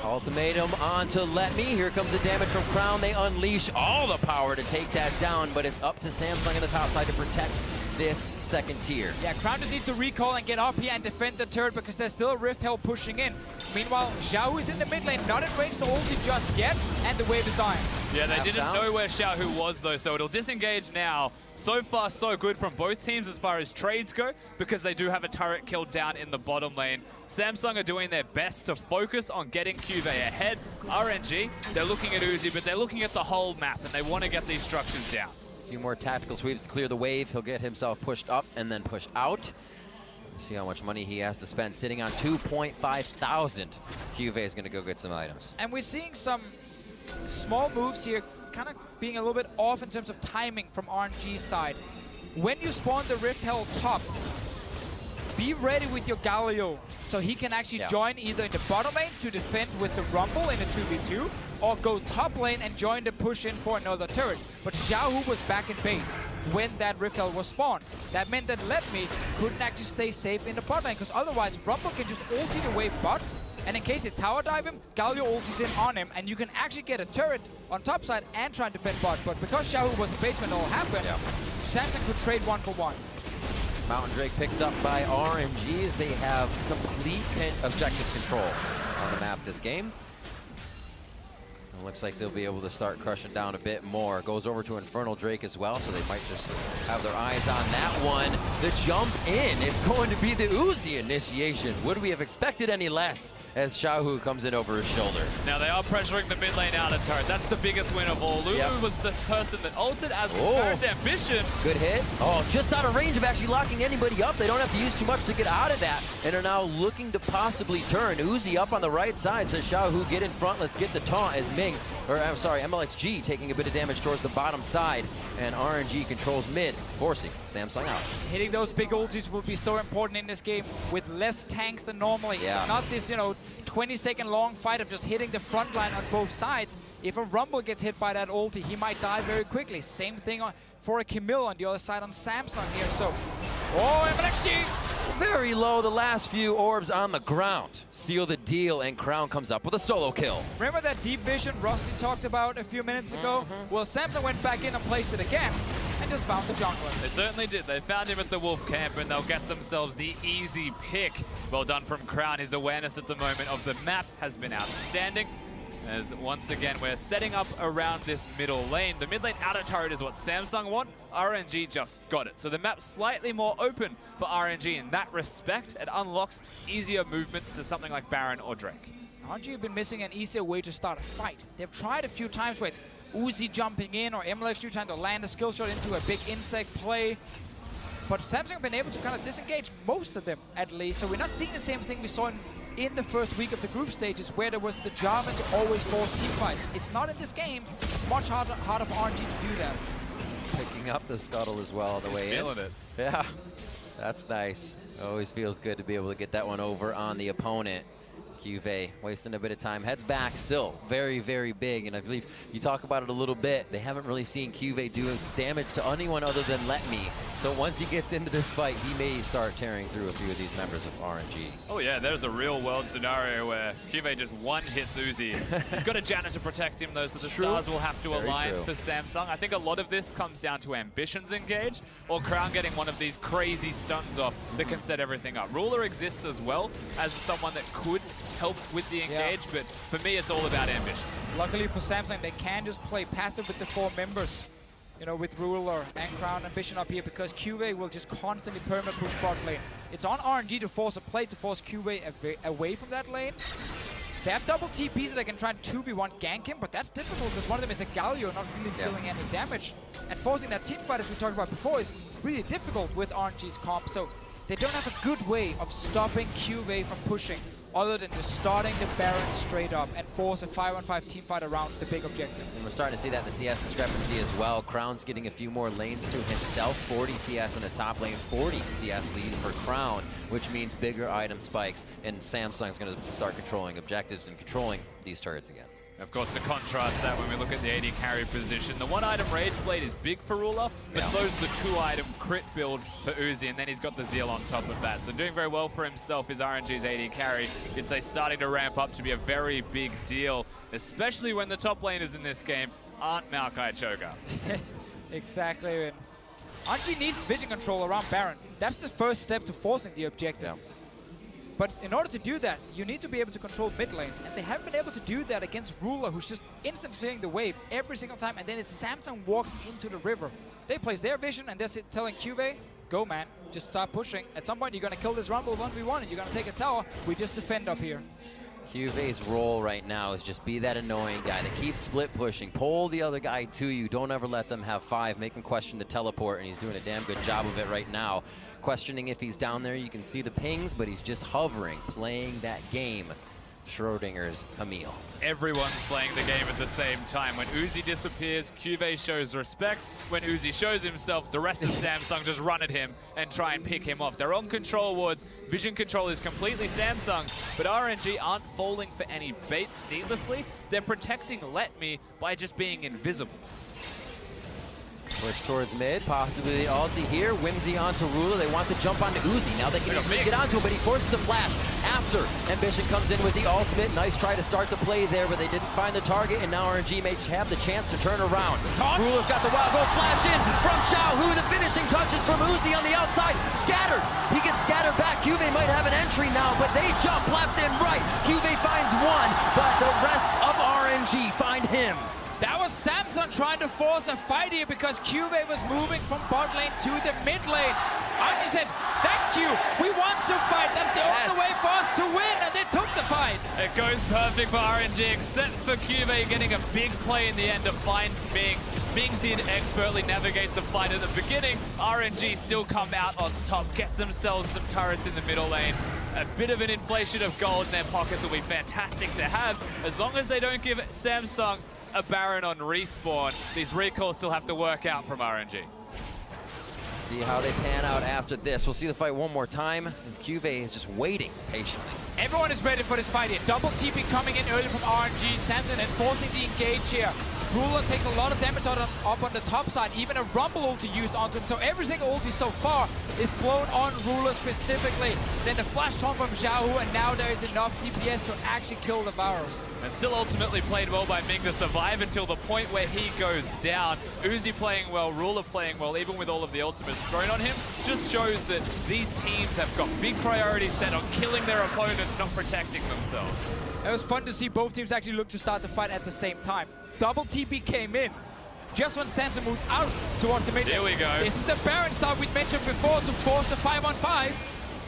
Ultimatum onto Let Me. Here comes the damage from Crown. They unleash all the power to take that down, but it's up to Samsung on the top side to protect this second tier. Yeah, Crown just needs to recall and get up here and defend the turret because there's still a Rift Herald pushing in. Meanwhile, Xiaohu is in the mid lane, not in range to ulti just yet, and the wave is dying. Yeah, they didn't down. know where Xiaohu was, though, so it'll disengage now. So far, so good from both teams as far as trades go, because they do have a turret killed down in the bottom lane. Samsung are doing their best to focus on getting Cuvée ahead. RNG, they're looking at Uzi, but they're looking at the whole map, and they want to get these structures down. A few more tactical sweeps to clear the wave. He'll get himself pushed up and then pushed out. See how much money he has to spend. Sitting on 2.5 thousand. Cuvée is going to go get some items. And we're seeing some small moves here, kind of being a little bit off in terms of timing from RNG's side. When you spawn the Rift Herald top, be ready with your Galio so he can actually join either in the bottom lane to defend with the Rumble in a 2v2, or go top lane and join the push in for another turret. But Xiaohu was back in base when that Rift Herald was spawned. That meant that Let Me couldn't actually stay safe in the bot lane, because otherwise Rumble can just ulti the wave bot, and in case they tower dive him, Galio ultis in on him, and you can actually get a turret on top side and try and defend bot. But because Xiaohu was in base when it all happened, Samsung could trade 1-for-1. Mountain Drake picked up by RNG as they have complete objective control on the map this game. It looks like they'll be able to start crushing down a bit more. Goes over to Infernal Drake as well, so they might just have their eyes on that one. The jump in, it's going to be the Uzi initiation. Would we have expected any less as Xiaohu comes in over his shoulder? Now they are pressuring the mid lane outer turret. That's the biggest win of all. Lulu was the person that ulted as Baron's ambition. Good hit. Oh, just out of range of actually locking anybody up. They don't have to use too much to get out of that, and are now looking to possibly turn. Uzi up on the right side, says Xiaohu, get in front, let's get the taunt as MLXG taking a bit of damage towards the bottom side, and RNG controls mid, forcing Samsung out. Hitting those big ultis will be so important in this game with less tanks than normally. It's not this, 20-second long fight of just hitting the front line on both sides. If a Rumble gets hit by that ulti, he might die very quickly. Same thing for a Camille on the other side on Samsung here. So, MLXG! Very low, the last few orbs on the ground. Seal the deal, and Crown comes up with a solo kill. Remember that deep vision Rusty talked about a few minutes ago? Well, Samsung went back in and placed it again, and just found the jungler. They certainly did. They found him at the Wolf camp, and they'll get themselves the easy pick. Well done from Crown. His awareness at the moment of the map has been outstanding. As once again, we're setting up around this middle lane. The mid lane outer turret is what Samsung want. RNG just got it. So the map's slightly more open for RNG in that respect. It unlocks easier movements to something like Baron or Drake. RNG have been missing an easier way to start a fight. They've tried a few times where it's Uzi jumping in or MLXG trying to land a skill shot into a big insect play. But Samsung have been able to kind of disengage most of them, at least. So we're not seeing the same thing we saw in the first week of the group stages, where there was the Jarvan to always force team fights. It's not in this game. Much harder for RNG to do that. Picking up the scuttle as well on the way in. Feeling it. Yeah, that's nice. Always feels good to be able to get that one over on the opponent. QV wasting a bit of time, heads back, still very, very big, and I believe you talk about it a little bit. They haven't really seen QV do damage to anyone other than Let Me. So once he gets into this fight, he may start tearing through a few of these members of RNG. Oh yeah, there's a real world scenario where QV just one-hits Uzi. He's got a Janna to protect him though, so the stars will have to align for Samsung. I think a lot of this comes down to ambitions engage, or Crown getting one of these crazy stuns off that can set everything up. Ruler exists as well as someone that could help with the engage, but for me it's all about ambition. Luckily for Samsung, they can just play passive with the 4 members, with Ruler and Crown Ambition up here, because QV will just constantly perma-push bot lane. It's on RNG to force a play to force QV away from that lane. They have double TPs that they can try and 2v1 gank him, but that's difficult because one of them is a Galio, not really dealing any damage. And forcing that team fight, as we talked about before, is really difficult with RNG's comp, so they don't have a good way of stopping QV from pushing, other than just starting the Baron straight up and force a 5-on-5 team fight around the big objective. And we're starting to see that in the CS discrepancy as well. Crown's getting a few more lanes to himself. 40 CS in the top lane, 40 CS lead for Crown, which means bigger item spikes, and Samsung's going to start controlling objectives and controlling these turrets again. Of course, to contrast that, when we look at the AD carry position, the 1-item Rage Blade is big for Ruler, but so's the 2-item crit build for Uzi, and then he's got the Zeal on top of that. So doing very well for himself is RNG's AD carry. It's starting to ramp up to be a very big deal, especially when the top laners in this game aren't Maokai Cho'Gath. Exactly. RNG needs vision control around Baron. That's the first step to forcing the objective. Yeah. But in order to do that, you need to be able to control mid lane. And they haven't been able to do that against Ruler, who's just instant clearing the wave every single time. And then it's Samsung walking into the river. They place their vision and they're telling QV, go man, just start pushing. At some point, you're going to kill this Rumble 1v1 and you're going to take a tower. We just defend up here. QV's role right now is just be that annoying guy that keeps split pushing, pull the other guy to you, don't ever let them have 5, make him question the teleport, and he's doing a damn good job of it right now. Questioning if he's down there, you can see the pings, but he's just hovering, playing that game. Schrodinger's Camille. Everyone's playing the game at the same time. When Uzi disappears, QV shows respect. When Uzi shows himself, the rest of Samsung just run at him and try and pick him off. They're on control wards. Vision control is completely Samsung, but RNG aren't falling for any baits needlessly. They're protecting Let Me by just being invisible. Push towards mid, possibly the ulti here. Whimsy onto Ruler. They want to jump onto Uzi. Now they can easily get onto him, but he forces the flash after Ambition comes in with the ultimate. Nice try to start the play there, but they didn't find the target, and now RNG may have the chance to turn around. Ruler's got the wild go flash in from Xiaohu. The finishing touches from Uzi on the outside. Scattered. He gets scattered back. QV might have an entry now, but they jump left and right. QV finds one, but the rest of RNG find him him. That was Samsung trying to force a fight here because Cuvée was moving from bot lane to the mid lane. RNG said, thank you, we want to fight. That's the only way for us to win, and they took the fight. It goes perfect for RNG, except for Cuvée getting a big play in the end to find Ming. Ming did expertly navigate the fight at the beginning. RNG still come out on top, get themselves some turrets in the middle lane. A bit of an inflation of gold in their pockets will be fantastic to have, as long as they don't give Samsung a Baron on respawn. These recalls still have to work out from RNG. See how they pan out after this. We'll see the fight one more time, as Cuvée is just waiting patiently. Everyone is ready for this fight here. Double TP coming in early from RNG. Samsung enforcing the engage here. Ruler takes a lot of damage up on the top side, even a Rumble ulti used onto him. So every single ulti so far is blown on Ruler specifically. Then the flash taunt from Xiaohu, and now there is enough DPS to actually kill the Varus. And still ultimately played well by Ming to survive until the point where he goes down. Uzi playing well, Ruler playing well, even with all of the ultimates thrown on him, just shows that these teams have got big priorities set on killing their opponents, not protecting themselves. It was fun to see both teams actually look to start the fight at the same time. Double TP came in just when Samsung moved out towards the mid lane. Here we go. This is the Baron start we mentioned before to force the 5-on-5.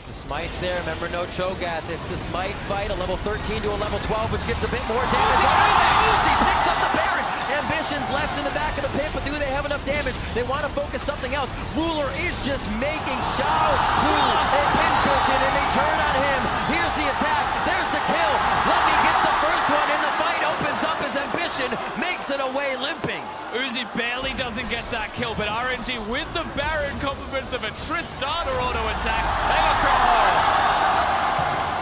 The smite's there, remember no Cho'Gath. It's the smite fight, a level 13 to a level 12, which gets a bit more damage. Uzi picks up the Baron. Ambition's left in the back of the pit, but do they have enough damage? They want to focus something else. Ruler is just making Xiaohu a pin cushion, and they turn on him. Here's the attack. There's the kill. Levy gets the first one, and the fight opens up as Ambition makes it away limping. Uzi barely doesn't get that kill, but RNG with the Baron compliments of a Tristana auto attack. They got Crown.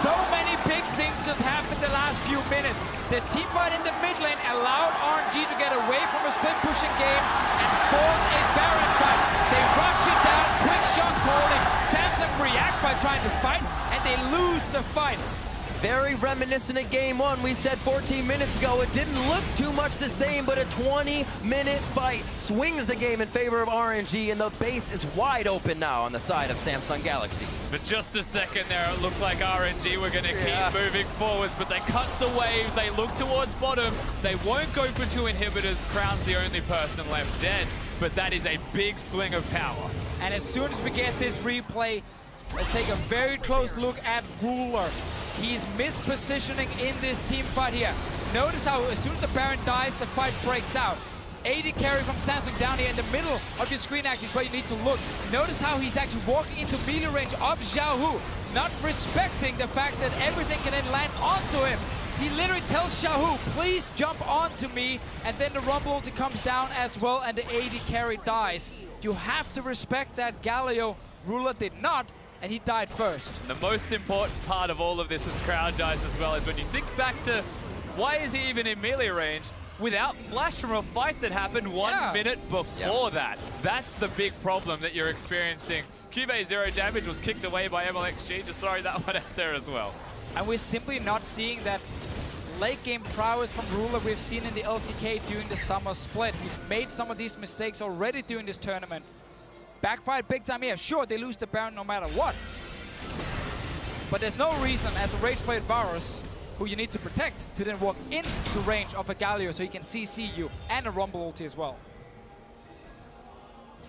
So many big things just happened the last few minutes. The team fight in the mid lane allowed RNG to get away from a split pushing game and force a Baron fight. They rush it down, quick shot calling. Samsung react by trying to fight, and they lose the fight. Very reminiscent of game one. We said 14 minutes ago it didn't look too much the same, but a 20-minute fight swings the game in favor of RNG, and the base is wide open now on the side of Samsung Galaxy. For just a second there, it looked like RNG were going to keep moving forwards, but they cut the wave. They look towards bottom. They won't go for two inhibitors. Crown's the only person left dead, but that is a big swing of power. And as soon as we get this replay, let's take a very close look at Ruler. He's mispositioning in this team fight here. Notice how as soon as the Baron dies, the fight breaks out. AD carry from Samsung down here in the middle of your screen actually is where you need to look. Notice how he's actually walking into melee range of Xiaohu, not respecting the fact that everything can then land onto him. He literally tells Xiaohu, please jump onto me, and then the Rumble ulti comes down as well, and the AD carry dies. You have to respect that Galio. Ruler did not, and he died first. The most important part of all of this as Crown dies as well is when you think back to why is he even in melee range without flash from a fight that happened 1 minute before that. That's the big problem that you're experiencing. Cuvée 0 damage was kicked away by MLXG, just throwing that one out there as well. And we're simply not seeing that late game prowess from Ruler we've seen in the LCK during the summer split. He's made some of these mistakes already during this tournament. Backfired big time here. Sure, they lose the Baron no matter what. But there's no reason as a rage played Varus, who you need to protect, to then walk into range of a Galio so he can CC you, and a Rumble ulti as well.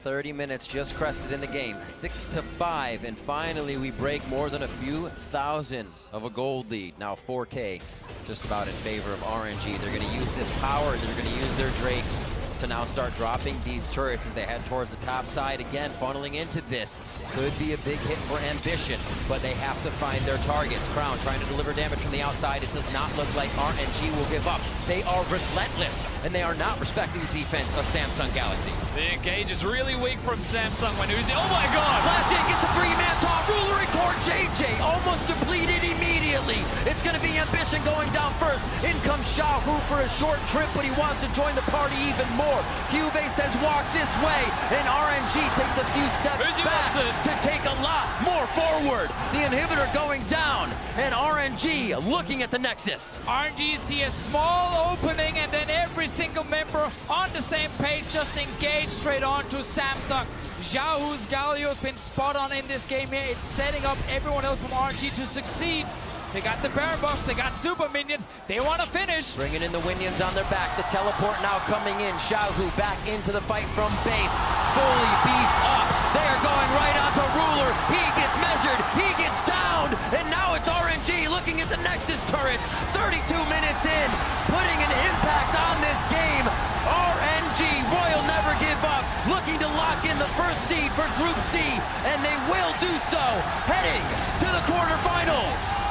30 minutes just crested in the game, 6-5, and finally we break more than a few thousand of a gold lead. Now 4K, just about in favor of RNG. They're going to use this power, they're going to use their Drakes to now start dropping these turrets as they head towards the top side. Again, funneling into this. Could be a big hit for Ambition, but they have to find their targets. Crown trying to deliver damage from the outside. It does not look like RNG will give up. They are relentless, and they are not respecting the defense of Samsung Galaxy. The engage is really weak from Samsung when Uzi, oh my god! Flash in, gets a three-man top, Ruler record JJ, almost depleted immediately. It's gonna be Ambition going down first. In comes Xiaohu for a short trip, but he wants to join the party even more. Cuvée says walk this way, and RNG takes a few steps back to take a lot more forward. The inhibitor going down, and RNG looking at the Nexus. RNG see a small opening, and then every single member on the same page just engage straight on to Samsung. Xiaohu's Galio's been spot on in this game here. It's setting up everyone else from RNG to succeed. They got the Baron buffs, they got super minions, they want to finish. Bringing in the Winions on their back. The teleport now coming in. Xiaohu back into the fight from base. Fully beefed up. They are going right onto Ruler. He gets measured. He gets downed. And now it's RNG looking at the Nexus turrets. 32 minutes in. Putting an impact on this game. RNG, Royal Never Give Up. Looking to lock in the first seed for Group C. And they will do so. Heading to the quarterfinals.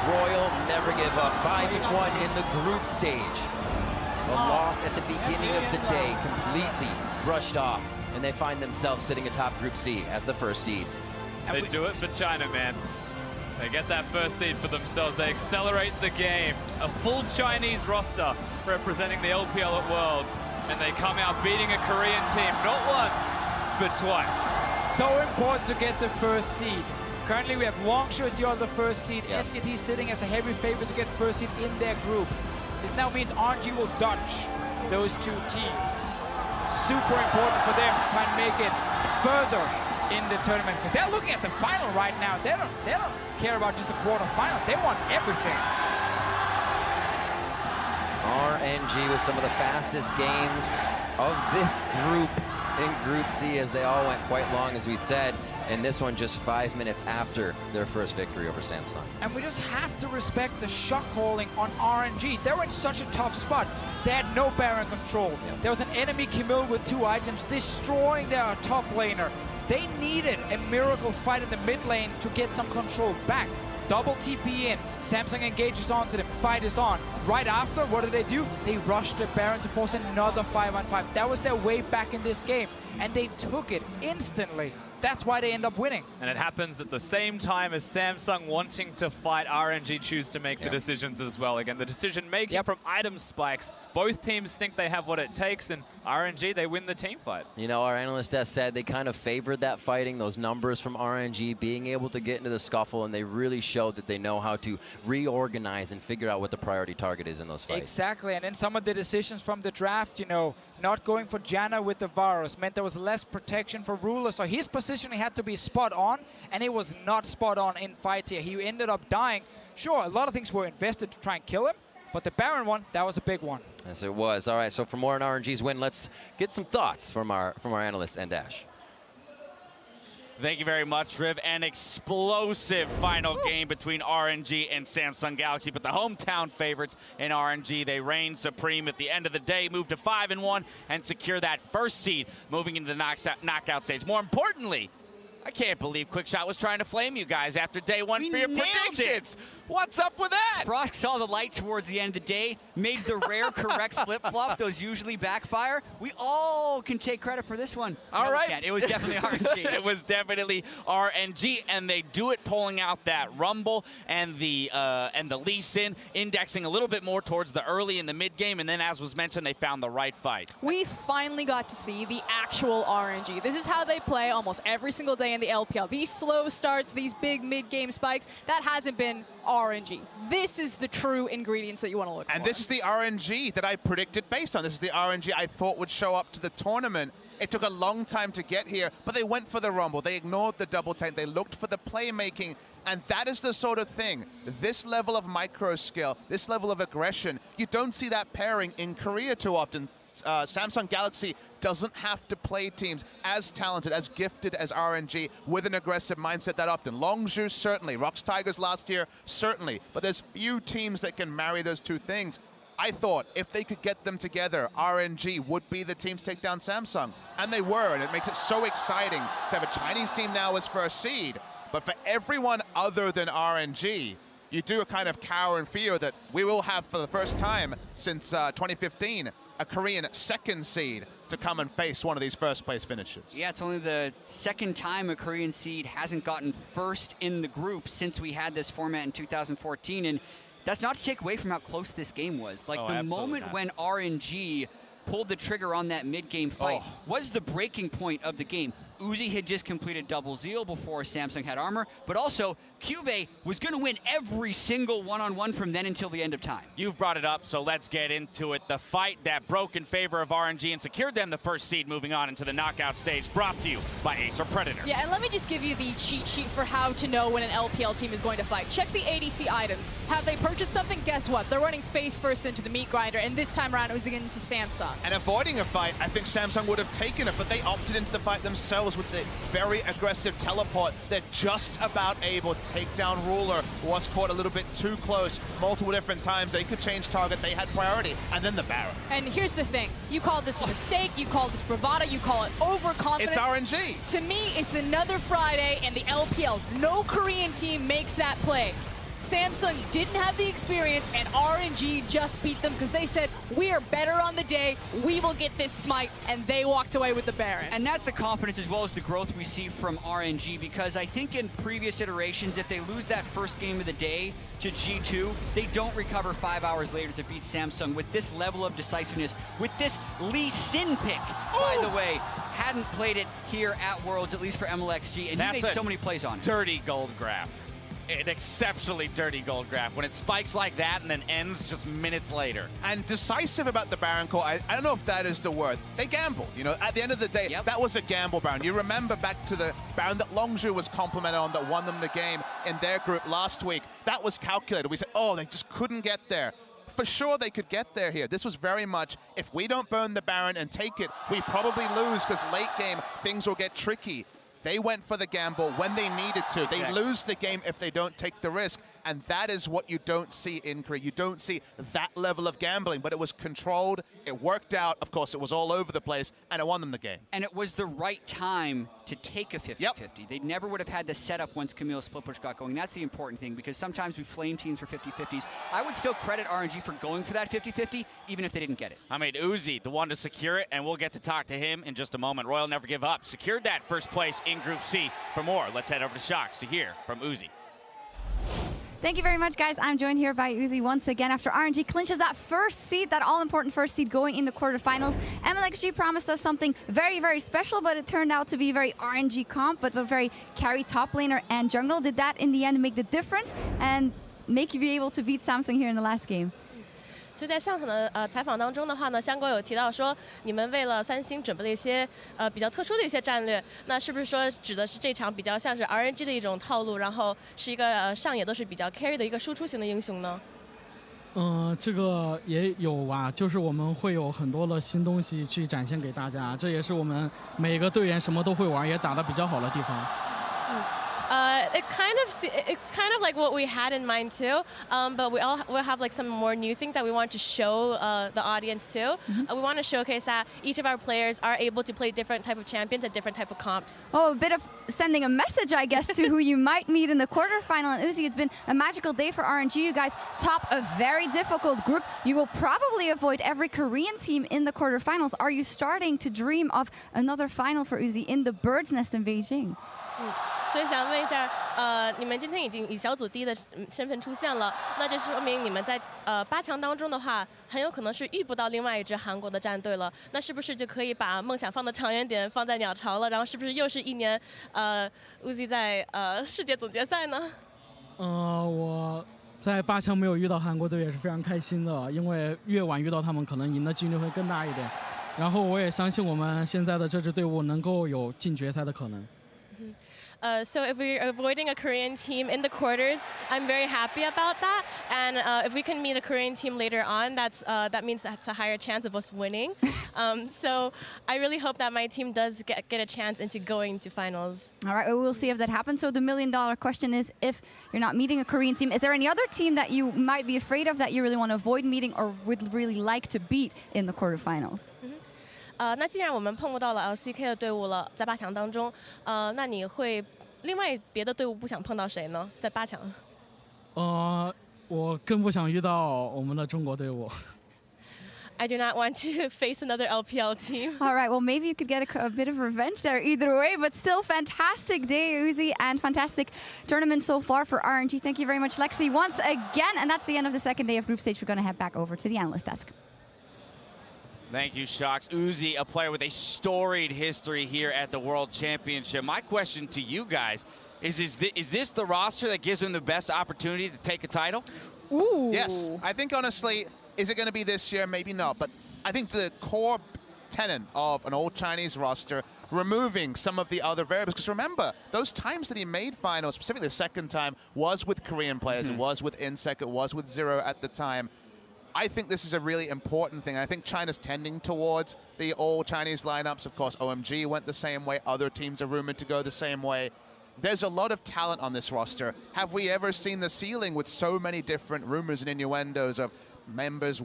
Royal Never Give Up, 5-1 in the group stage. A loss at the beginning of the day, completely brushed off, and they find themselves sitting atop Group C as the first seed. They do it for China, man. They get that first seed for themselves. They accelerate the game. A full Chinese roster representing the LPL at Worlds, and they come out beating a Korean team, not once, but twice. So important to get the first seed. Currently, we have Longshu as the other first seed. Yes. SKT sitting as a heavy favorite to get first seed in their group. This now means RNG will dodge those two teams. Super important for them to try and make it further in the tournament, because they're looking at the final right now. They don't care about just the quarterfinal. They want everything. RNG with some of the fastest games of this group in Group C, as they all went quite long, as we said, and this one just 5 minutes after their first victory over Samsung. And we just have to respect the shot calling on RNG. They were in such a tough spot. They had no Baron control. There was an enemy Camille with 2 items destroying their top laner. They needed a miracle fight in the mid lane to get some control back. Double TP in, Samsung engages onto them, fight is on. Right after, what do? They rushed the Baron to force another 5-on-5. That was their way back in this game, and they took it instantly. That's why they end up winning. And it happens at the same time as Samsung wanting to fight. RNG choose to make the decisions as well. Again, the decision making from item spikes. Both teams think they have what it takes, and RNG, they win the team fight. You know, our analyst has said they kind of favored that fighting, those numbers from RNG, being able to get into the scuffle, and they really showed that they know how to reorganize and figure out what the priority target is in those fights. Exactly, and then some of the decisions from the draft, you know, not going for Janna with the Varus meant there was less protection for Ruler, so his positioning had to be spot on, and it was not spot on in fights here. He ended up dying. Sure, a lot of things were invested to try and kill him, but the Baron one, that was a big one. Yes, it was. All right, so for more on RNG's win, let's get some thoughts from our analyst, Dash. Thank you very much, Riv. An explosive final game between RNG and Samsung Galaxy, but the hometown favorites in RNG, they reign supreme at the end of the day, move to 5-1, and secure that first seed, moving into the knockout stage. More importantly, I can't believe Quickshot was trying to flame you guys after day one for your predictions. What's up with that? Brock saw the light towards the end of the day, made the rare correct flip-flop. Those usually backfire. We all can take credit for this one. All right. It was definitely RNG. It was definitely RNG, and they do it pulling out that Rumble and the Lee Sin, indexing a little bit more towards the early and the mid game, and then, as was mentioned, they found the right fight. We finally got to see the actual RNG. This is how they play almost every single day in the LPL. These slow starts, these big mid-game spikes, that hasn't been RNG. This is the true ingredients that you want to look for. And this is the RNG that I predicted based on. This is the RNG I thought would show up to the tournament. It took a long time to get here, but they went for the Rumble. They ignored the double tank. They looked for the playmaking, and that is the sort of thing. This level of micro skill, this level of aggression, you don't see that pairing in Korea too often. Samsung Galaxy doesn't have to play teams as talented, as gifted as RNG with an aggressive mindset that often. Longshu, certainly. Rox Tigers last year, certainly. But there's few teams that can marry those two things. I thought if they could get them together, RNG would be the team to take down Samsung. And they were, and it makes it so exciting to have a Chinese team now as first seed. But for everyone other than RNG, you do a kind of cower in fear that we will have for the first time since 2015 a Korean second seed to come and face one of these first place finishes. Yeah, it's only the second time a Korean seed hasn't gotten first in the group since we had this format in 2014, and that's not to take away from how close this game was. Like the moment when RNG pulled the trigger on that mid-game fight was the breaking point of the game. Uzi had just completed double Zeal before Samsung had armor, but also Cuvée was going to win every single one-on-one from then until the end of time. You've brought it up, so let's get into it. The fight that broke in favor of RNG and secured them the first seed moving on into the knockout stage, brought to you by Acer Predator. Yeah, and let me just give you the cheat sheet for how to know when an LPL team is going to fight. Check the ADC items. Have they purchased something? Guess what? They're running face first into the meat grinder, and this time around it was into Samsung. And avoiding a fight, I think Samsung would have taken it, but they opted into the fight themselves with the very aggressive teleport. They're just about able to take down Ruler, was caught a little bit too close multiple different times. They could change target, they had priority, and then the Baron. And here's the thing. You called this a mistake, you called this bravado, you call it overconfidence. It's RNG. To me, it's another Friday in the LPL. No Korean team makes that play. Samsung didn't have the experience, and RNG just beat them because they said, we are better on the day, we will get this smite, and they walked away with the Baron. And that's the confidence as well as the growth we see from RNG, because I think in previous iterations, if they lose that first game of the day to G2, they don't recover 5 hours later to beat Samsung with this level of decisiveness, with this Lee Sin pick, by the way. Hadn't played it here at Worlds, at least for MLXG, and he made so many plays on it. Dirty gold graph. An exceptionally dirty gold graph when it spikes like that and then ends just minutes later. And decisive about the Baron call, I don't know if that is the word. They gambled, you know, at the end of the day, that was a gamble Baron. You remember back to the Baron that Longzhu was complimented on that won them the game in their group last week. That was calculated. We said, oh, they just couldn't get there. For sure they could get there here. This was very much, if we don't burn the Baron and take it, we probably lose because late game things will get tricky. They went for the gamble when they needed to. They lose the game if they don't take the risk. And that is what you don't see in Korea. You don't see that level of gambling, but it was controlled. It worked out. Of course, it was all over the place, and it won them the game. And it was the right time to take a 50-50. They never would have had the setup once Camille split push got going. That's the important thing, because sometimes we flame teams for 50-50s. I would still credit RNG for going for that 50-50, even if they didn't get it. I mean, Uzi, the one to secure it, and we'll get to talk to him in just a moment. Royal never give up. Secured that first place in Group C. For more, let's head over to Shocks to hear from Uzi. Thank you very much, guys. I'm joined here by Uzi once again after RNG clinches that first seed, that all-important first seed going into quarterfinals. MLXG promised us something very, very special, but it turned out to be very RNG comp, but a very carry top laner and jungle. Did that in the end make the difference and make you be able to beat Samsung here in the last game? 所以在上场的采访当中的话呢，香哥有提到说，你们为了三星准备了一些比较特殊的一些战略，那是不是说指的是这场比较像是 RNG 的一种套路，然后是一个上野都是比较 carry 的一个输出型的英雄呢？这个也有吧，就是我们会有很多的新东西去展现给大家，这也是我们每个队员什么都会玩，也打得比较好的地方。It's kind of like what we had in mind too, but we'll have like some more new things that we want to show the audience too. We want to showcase that each of our players are able to play different type of champions at different type of comps. Oh, a bit of sending a message, I guess, to who you might meet in the quarterfinal. And Uzi, it's been a magical day for RNG. You guys top a very difficult group. You will probably avoid every Korean team in the quarterfinals. Are you starting to dream of another final for Uzi in the Bird's Nest in Beijing? 所以想问一下，你们今天已经以小组第一的身份出现了，那这说明你们在8强当中的话，很有可能是遇不到另外一支韩国的战队了。那是不是就可以把梦想放的长远点，放在鸟巢了？然后是不是又是一年Uzi 在世界总决赛呢？我在8强没有遇到韩国队也是非常开心的，因为越晚遇到他们，可能赢的几率会更大一点。然后我也相信我们现在的这支队伍能够有进决赛的可能。So if we're avoiding a Korean team in the quarters, I'm very happy about that. And if we can meet a Korean team later on, that means that's a higher chance of us winning. So I really hope that my team does get a chance into going to finals. All right, we'll see if that happens. So the million-dollar question is, if you're not meeting a Korean team, is there any other team that you might be afraid of that you really want to avoid meeting or would really like to beat in the quarterfinals? 那既然我们碰不到了 LCK 的队伍了，在8强当中，那你会另外别的队伍不想碰到谁呢？在8强？我更不想遇到我们的中国队伍。I do not want to face another LPL team. All right, well, maybe you could get a bit of revenge there either way, but still fantastic day, Uzi, and fantastic tournament so far for RNG. Thank you very much, Lexi, once again. And that's the end of the second day of group stage. We're going to head back over to the analyst desk. Thank you, Shocks. Uzi, a player with a storied history here at the World Championship. My question to you guys is this the roster that gives him the best opportunity to take a title? Ooh. Yes. I think, honestly, is it going to be this year? Maybe not. But I think the core tenet of an old Chinese roster, removing some of the other variables. Because remember, those times that he made finals, specifically the second time, was with Korean players. It was with Insec. It was with Zero at the time. I think this is a really important thing. I think China's tending towards the all Chinese lineups. Of course, OMG went the same way. Other teams are rumored to go the same way. There's a lot of talent on this roster. Have we ever seen the ceiling with so many different rumors and innuendos of members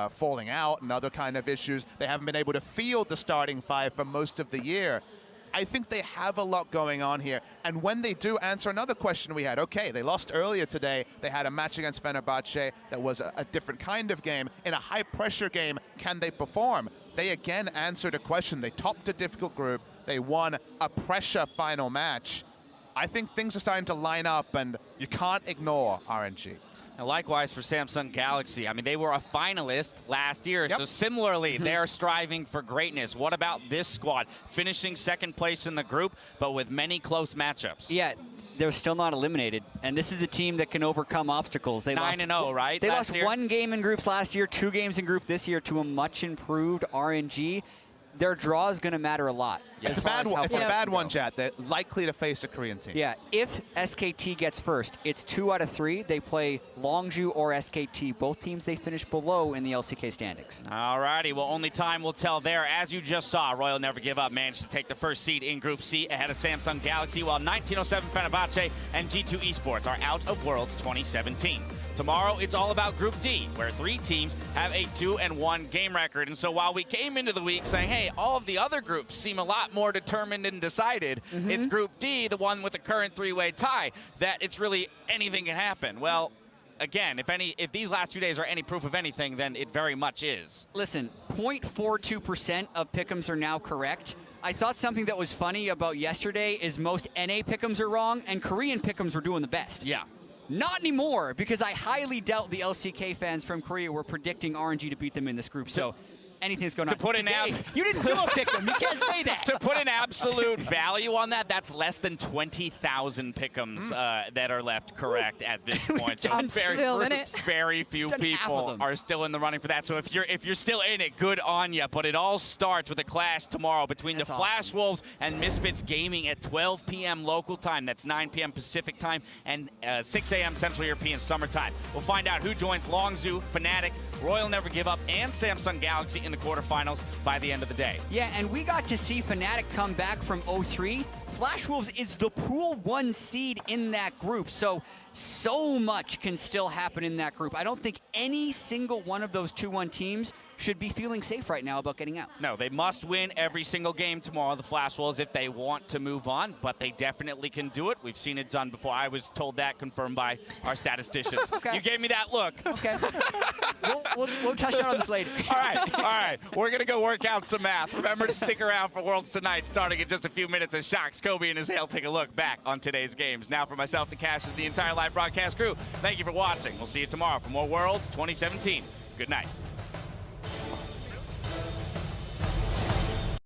falling out and other kind of issues? They haven't been able to field the starting five for most of the year. I think they have a lot going on here. And when they do, answer another question we had. Okay, they lost earlier today. They had a match against Fenerbahce that was a different kind of game. In a high-pressure game, can they perform? They again answered a question. They topped a difficult group. They won a pressure final match. I think things are starting to line up, and you can't ignore RNG. And likewise for Samsung Galaxy. I mean, they were a finalist last year, so similarly, they're striving for greatness. What about this squad? Finishing second place in the group, but with many close matchups. Yeah, they're still not eliminated, and this is a team that can overcome obstacles. They 9-0, right? They lost one game in groups last year, 2 games in group this year to a much improved RNG. Their draw is going to matter a lot. It's a bad one. It's a bad one, Chat. They're likely to face a Korean team. Yeah, if SKT gets first, it's 2 out of 3. They play Longzhu or SKT. Both teams they finish below in the LCK standings. All righty, well, only time will tell there. As you just saw, Royal Never Give Up managed to take the first seed in Group C ahead of Samsung Galaxy, while 1907 Fenerbahce and G2 Esports are out of Worlds 2017. Tomorrow, it's all about Group D, where 3 teams have a 2-1 game record. And so while we came into the week saying, hey, all of the other groups seem a lot more determined and decided, it's Group D, the one with the current 3-way tie, that it's really anything can happen. Well, again, if these last 2 days are any proof of anything, then it very much is. Listen, 0.42% of pick'ems are now correct. I thought something that was funny about yesterday is most NA pick'ems are wrong, and Korean pick'ems were doing the best. Yeah. Not anymore, because I highly doubt the LCK fans from Korea were predicting RNG to beat them in this group. So anything's going on. You didn't do a pick them. You can't say that. To put an absolute value on that, that's less than 20,000 pick'ems that are left correct at this point. So very few people are still in the running for that. So if you're still in it, good on you. But it all starts with a clash tomorrow between the Flash Wolves and Misfits Gaming at 12 p.m. local time. That's 9 p.m. Pacific time and 6 a.m. Central European Summer Time. We'll find out who joins Longzhu, Fnatic, Royal Never Give Up, and Samsung Galaxy in the quarterfinals by the end of the day. Yeah, and we got to see Fnatic come back from 0-3. Flash Wolves is the Pool 1 seed in that group, so much can still happen in that group. I don't think any single one of those 2-1 teams should be feeling safe right now about getting out. No, they must win every single game tomorrow, the Flash Wolves, if they want to move on, but they definitely can do it. We've seen it done before. I was told that, confirmed by our statisticians. You gave me that look. Okay. we'll touch on this later. All right. We're going to go work out some math. Remember to stick around for Worlds tonight, starting in just a few minutes as Shocks, Kobe, and Azale take a look back on today's games. Now for myself, the Cash, and the entire live broadcast crew, thank you for watching. We'll see you tomorrow for more Worlds 2017. Good night.